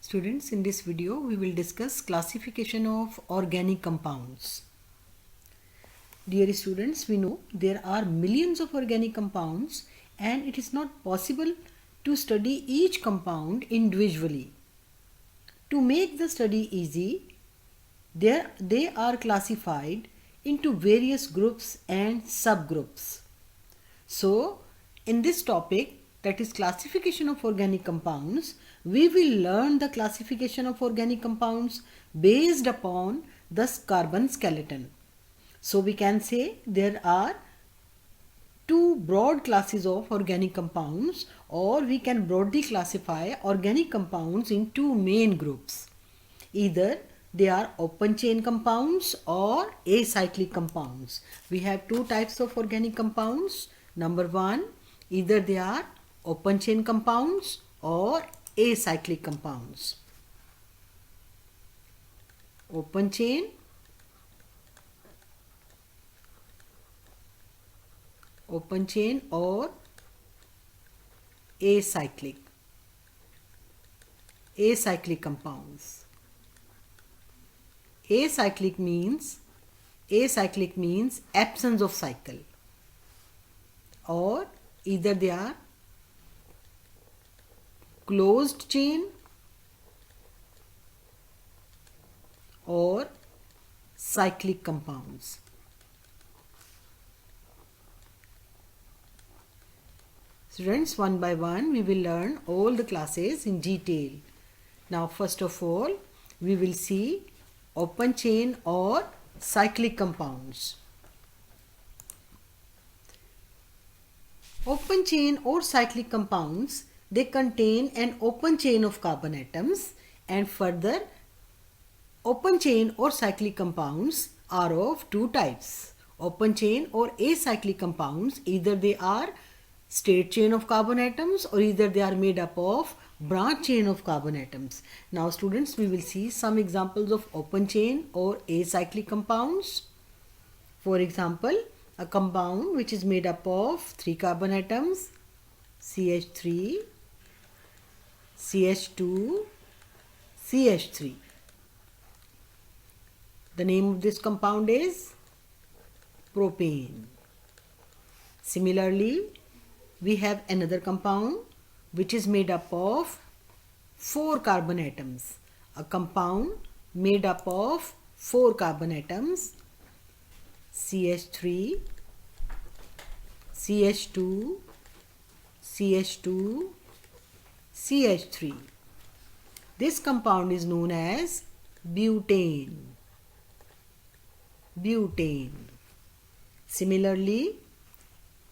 Students, in this video we will discuss classification of organic compounds. Dear students, we know there are millions of organic compounds and it is not possible to study each compound individually. To make the study easy, they are classified into various groups and subgroups. So, in this topic, that is classification of organic compounds, we will learn the classification of organic compounds based upon the carbon skeleton. So, we can say there are two broad classes of organic compounds, or we can broadly classify organic compounds in two main groups. Either they are open chain compounds or acyclic compounds. We have two types of organic compounds. Number one, either they are open chain compounds or acyclic compounds. Open chain, or acyclic compounds. Acyclic means absence of cycle, or either they are closed chain or cyclic compounds. Students, one by one we will learn all the classes in detail. Now first of all we will see open chain or cyclic compounds. Open chain or cyclic compounds, they contain an open chain of carbon atoms, and further open chain or cyclic compounds are of two types. Open chain or acyclic compounds, either they are straight chain of carbon atoms or either they are made up of branch chain of carbon atoms. Now students, we will see some examples of open chain or acyclic compounds. For example, a compound which is made up of 3 carbon atoms, CH3, CH2, CH3. The name of this compound is propane. Similarly, we have another compound which is made up of 4 carbon atoms. A compound made up of 4 carbon atoms, CH3, CH2, CH2, CH3. This compound is known as butane. Similarly,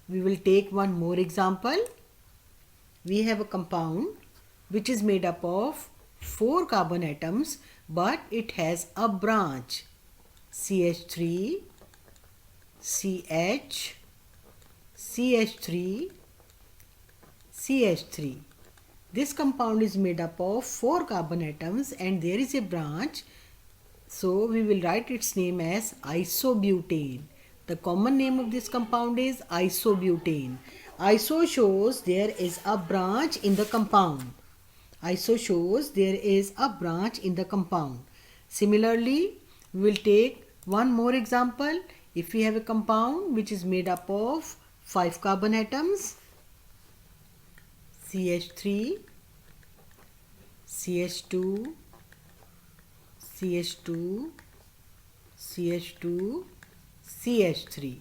we will take one more example. We have a compound which is made up of 4 carbon atoms, but it has a branch, CH3, CH, CH3, CH3. This compound is made up of 4 carbon atoms and there is a branch, so we will write its name as isobutane. The common name of this compound is isobutane. Iso shows there is a branch in the compound. Similarly, we will take one more example. If we have a compound which is made up of 5 carbon atoms, CH3, CH2, CH2, CH2, CH3.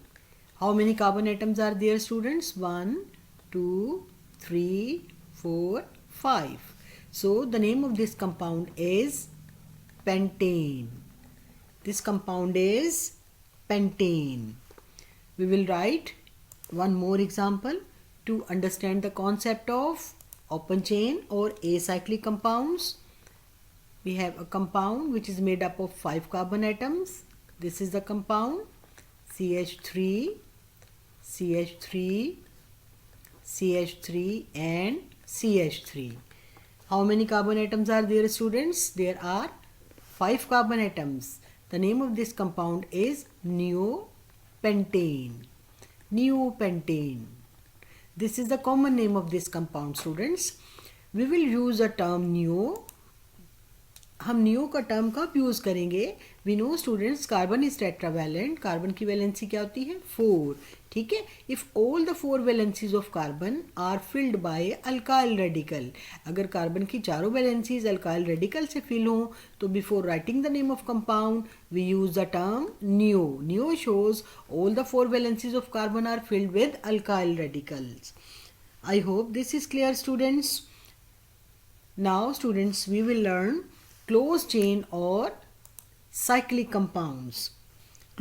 How many carbon atoms are there, students? 1, 2, 3, 4, 5. So the name of this compound is pentane. This compound is pentane. We will write one more example to understand the concept of open chain or acyclic compounds. We have a compound which is made up of 5 carbon atoms. This is the compound, CH3, CH3, CH3 and CH3. How many carbon atoms are there, students? There are 5 carbon atoms. The name of this compound is neopentane. This is the common name of this compound, students. We will use the term neo हम neo का term कब use करेंगे? We know students carbon is tetravalent, carbon की valency क्या होती है? 4, ठीक है। If all the 4 valencies of carbon are filled by alkyl radical, अगर कार्बन की चारों वैलेंसीज अल्काइल रेडिकल से फिल हो तो before writing the name of compound we use the term neo. Neo shows all the 4 valencies of carbon are filled with alkyl radicals. I hope this is clear, students. Now students, we will learn closed chain or cyclic compounds.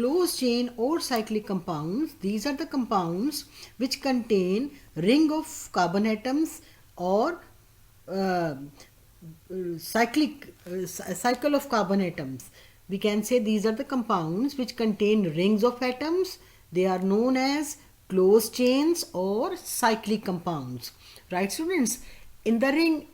Closed chain or cyclic compounds, these are the compounds which contain ring of carbon atoms or uh, cycle of carbon atoms. We can say these are the compounds which contain rings of atoms. They are known as closed chains or cyclic compounds. Right, students? In the ring,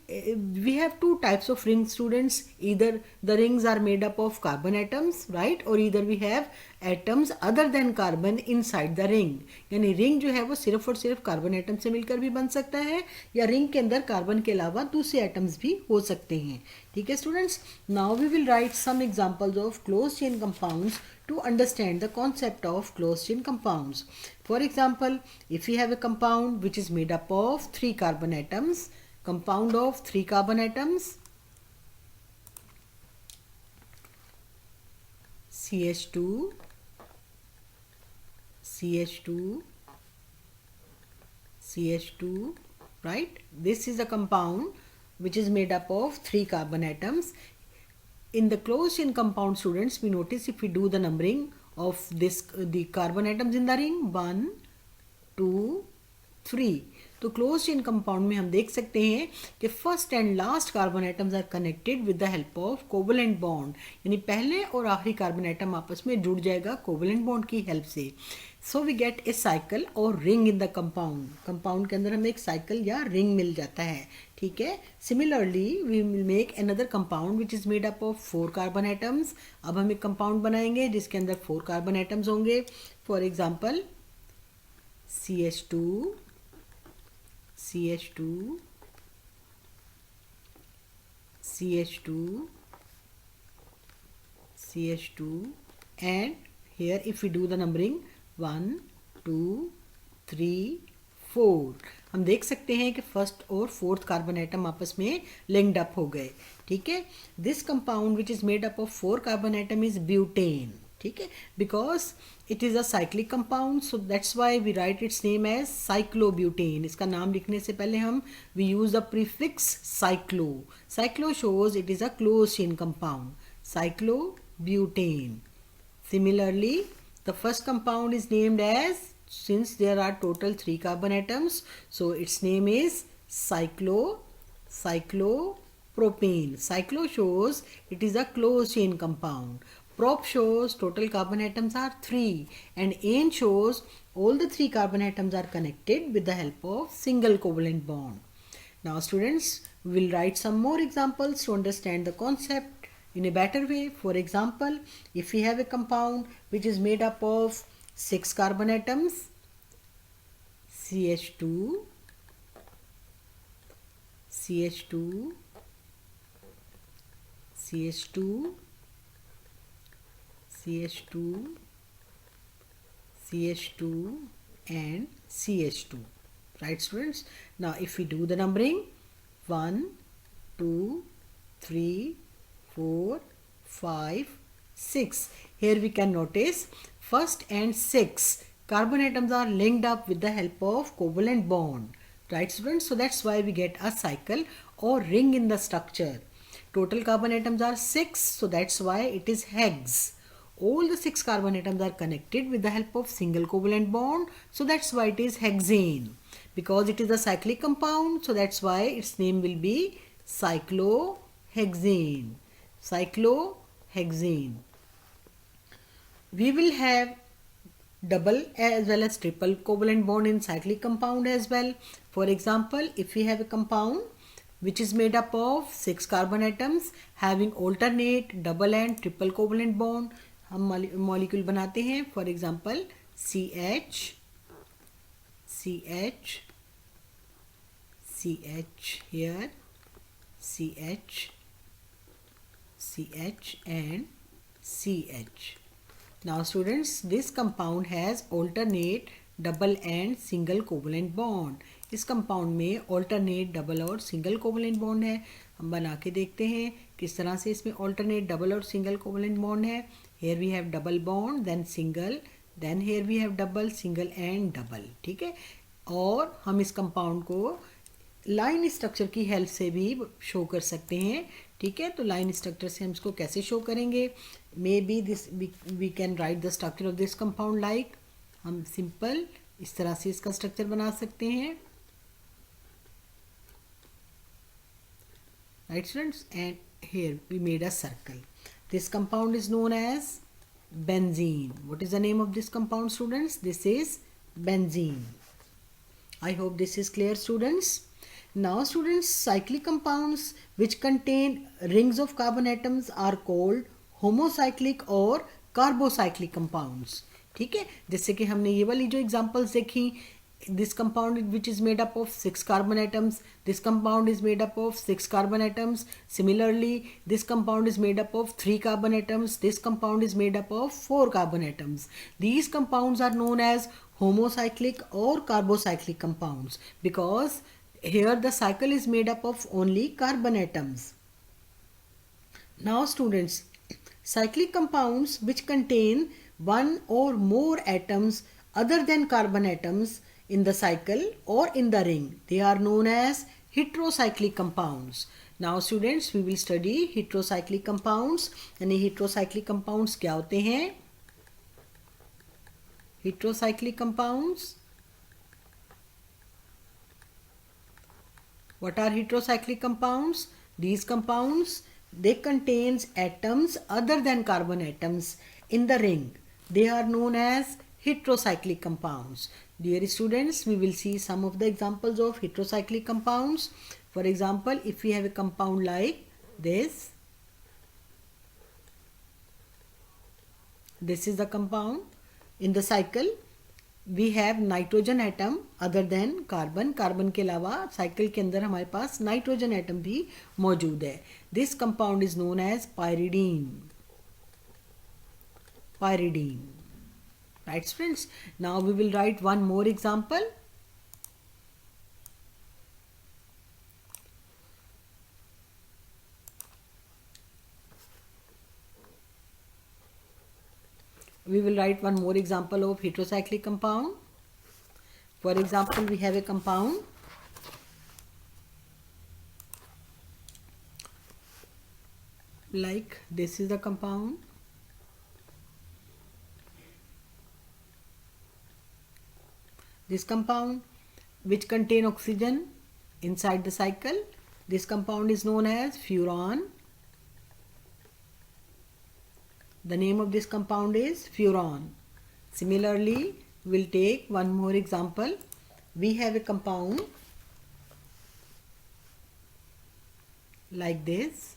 we have two types of rings, students. Either the rings are made up of carbon atoms, right? Or either we have atoms other than carbon inside the ring. यानी ring जो है वो सिर्फ और सिर्फ carbon atom से मिलकर भी बन सकता है, या रिंग के अंदर कार्बन के अलावा दूसरे एटम्स भी हो सकते हैं। ठीक है students, now we will write some examples of close chain compounds to understand the concept of closed chain compounds. For example, if we have a compound which is made up of 3 carbon atoms, compound of 3 carbon atoms, CH2, CH2, CH2, right? This is a compound which is made up of 3 carbon atoms. In the closed chain compound, students, we notice if we do the numbering of this the carbon atoms in the ring 1 2 3, तो close chain compound में हम देख सकते हैं कि first and last carbon atoms are connected with the help of covalent bond, यानी पहले और आखिरी कार्बन एटम आपस में जुड़ जाएगा कोवलेंट बॉन्ड की हेल्प से। So we get a cycle और ring in the compound, compound के अंदर हमें एक साइकिल या रिंग मिल जाता है। ठीक है, similarly we will make another compound which is made up of 4 carbon atoms. अब हम एक कंपाउंड बनाएंगे जिसके अंदर 4 कार्बन एटम्स होंगे। For example CH2, CH2, CH2, CH2, and here if we do the numbering 1 2 3 4, हम देख सकते हैं कि फर्स्ट और फोर्थ कार्बन एटम आपस में लिंक्ड अप हो गए। ठीक है, this compound which is made up of 4 carbon atom is butane. ठीक है, because it is a cyclic compound, so that's why we write its name as cyclobutane. इसका नाम लिखने से पहले हम we use the prefix cyclo. Cyclo shows it is a close chain compound, cyclobutane. Similarly, the first compound is named as, since there are total 3 carbon atoms, so its name is cyclopropane. Cyclo shows it is a closed chain compound. Prop shows total carbon atoms are 3, and ane shows all the 3 carbon atoms are connected with the help of single covalent bond. Now students, we will write some more examples to understand the concept in a better way. For example, if we have a compound which is made up of 6 carbon atoms, CH2, CH2, CH2, CH2, CH2, and CH2. Right students? Now if we do the numbering 1 2 3 4 5 6, here we can notice first and 6 carbon atoms are linked up with the help of covalent bond. Right students? So that's why we get a cycle or ring in the structure. Total carbon atoms are 6, so that's why it is hex. All the 6 carbon atoms are connected with the help of single covalent bond, so that's why it is hexane. Because it is a cyclic compound, so that's why its name will be cyclohexane. Cyclohexane. We will have double as well as triple covalent bond in cyclic compound as well. For example, if we have a compound which is made up of 6 carbon atoms having alternate double and triple covalent bond, हम molecule बनाते हैं. For example CH, CH, CH here, CH, CH and CH. Now students, this compound has alternate double and single covalent bond. इस compound में alternate double और single covalent bond है. हम बना के देखते हैं किस तरह से इसमें alternate double और single covalent bond है. Here we have double bond, then single, then here we have double, single and double. ठीक है. और हम इस कंपाउंड को लाइन स्ट्रक्चर की हेल्प से भी शो कर सकते हैं. ठीक है. तो लाइन स्ट्रक्चर से हम इसको कैसे शो करेंगे? May be this we can write the structure of this compound like. हम सिंपल इस तरह से इसका स्ट्रक्चर बना सकते हैं. Right students, and here we made a circle. This compound is known as benzene. What is the name of this compound, students? This is benzene. I hope this is clear, students. Now students, cyclic compounds which contain rings of carbon atoms are called homocyclic or carbocyclic compounds. ठीक है. जैसे कि हमने ये वाली जो examples देखी, this compound which is made up of 6 carbon atoms, this compound is made up of 6 carbon atoms. Similarly, this compound is made up of 3 carbon atoms, this compound is made up of 4 carbon atoms. These compounds are known as homocyclic or carbocyclic compounds because here the cycle is made up of only carbon atoms. Now students, cyclic compounds which contain one or more atoms other than carbon atoms in the cycle or in the ring, they are known as heterocyclic compounds. Now students, we will study heterocyclic compounds. यानी heterocyclic compounds क्या होते हैं? Heterocyclic compounds, what are heterocyclic compounds? These compounds, they contains atoms other than carbon atoms in the ring. They are known as heterocyclic compounds. Dear students, we will see some of the examples of heterocyclic compounds. For example, if we have a compound like this is the compound. In the cycle, we have nitrogen atom other than carbon. Carbon के अलावा cycle के अंदर हमारे पास nitrogen atom भी मौजूद है. This compound is known as pyridine. Pyridine. Right friends, now we will write one more example. We will write one more example of heterocyclic compound. For example, we have a compound like this is the compound. This compound which contain oxygen inside the cycle, this compound is known as furan. The name of this compound is furan. Similarly, we'll take one more example. We have a compound like this.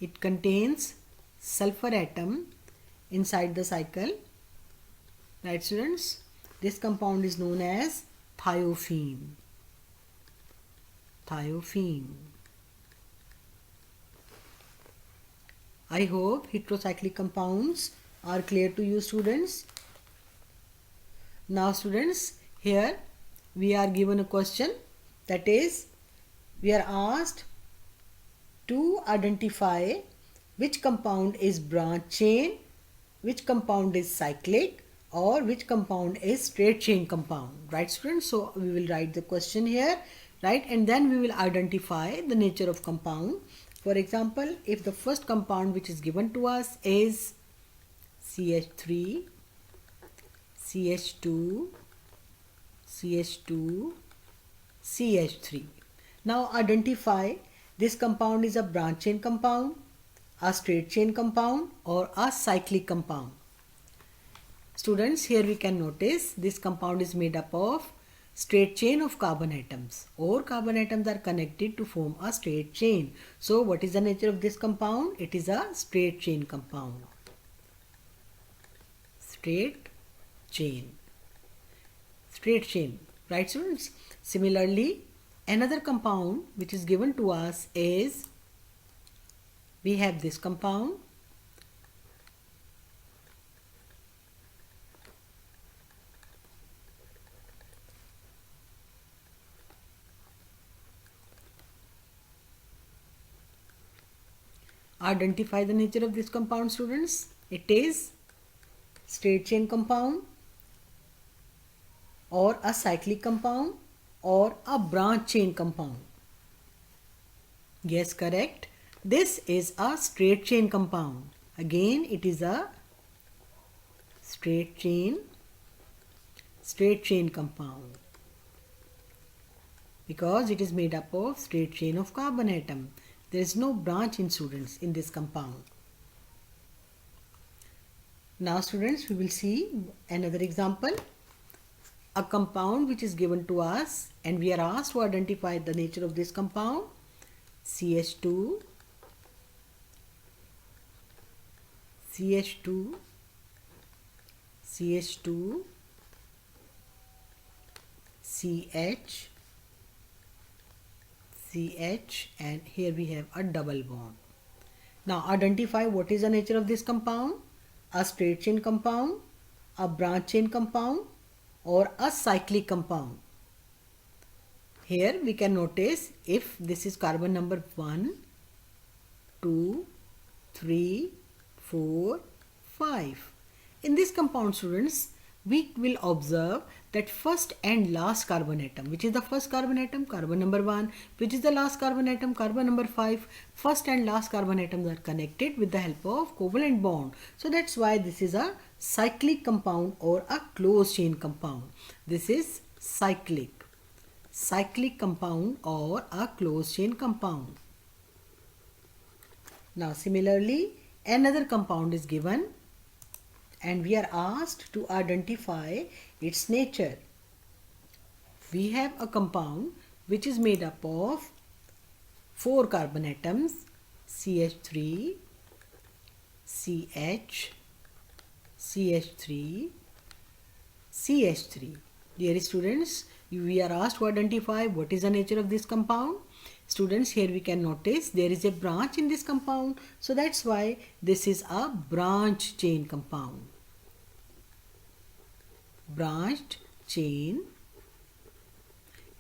It contains sulfur atom inside the cycle. Right students, this compound is known as thiophene. Thiophene. I hope heterocyclic compounds are clear to you students. Now students, here we are given a question, that is we are asked to identify which compound is branch chain, which compound is cyclic, or which compound is straight chain compound. Right students, so we will write the question here, right, and then we will identify the nature of compound. For example, if the first compound which is given to us is CH3, CH2, CH2, CH3. Now identify this compound is a branch chain compound, a straight chain compound, or a cyclic compound. Students, here we can notice this compound is made up of straight chain of carbon atoms, or carbon atoms are connected to form a straight chain. So what is the nature of this compound? It is a straight chain compound. Straight chain. Straight chain. Right students? Similarly, another compound which is given to us is We have this compound. Identify the nature of this compound, students. It is straight chain compound, or a cyclic compound, or a branch chain compound. Yes, correct. This is a straight chain compound. Again, it is a straight chain compound because it is made up of straight chain of carbon atom. There is no branch in, students, in this compound. Now students, we will see another example. A compound which is given to us and we are asked to identify the nature of this compound. CH2, CH2, CH2, CH, CH, and here we have a double bond. Now identify what is the nature of this compound. A straight chain compound, a branch chain compound, or a cyclic compound. Here we can notice if this is carbon number 1, 2, 3, 4, 5. In this compound, students, we will observe that first and last carbon atom, which is the first carbon atom, carbon number 1, which is the last carbon atom, carbon number 5, first and last carbon atoms are connected with the help of covalent bond. So that's why this is a cyclic compound or a closed chain compound. This is cyclic compound or a closed chain compound. Now similarly, another compound is given and we are asked to identify its nature. We have a compound which is made up of 4 carbon atoms, CH3, CH, CH3, CH3. Dear students, we are asked to identify what is the nature of this compound. Students, here we can notice there is a branch in this compound. So that's why this is a branch chain compound. Branched chain.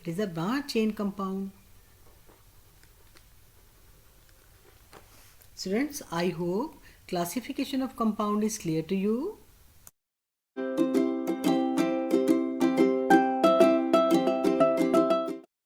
It is a branch chain compound. Students, I hope classification of compound is clear to you.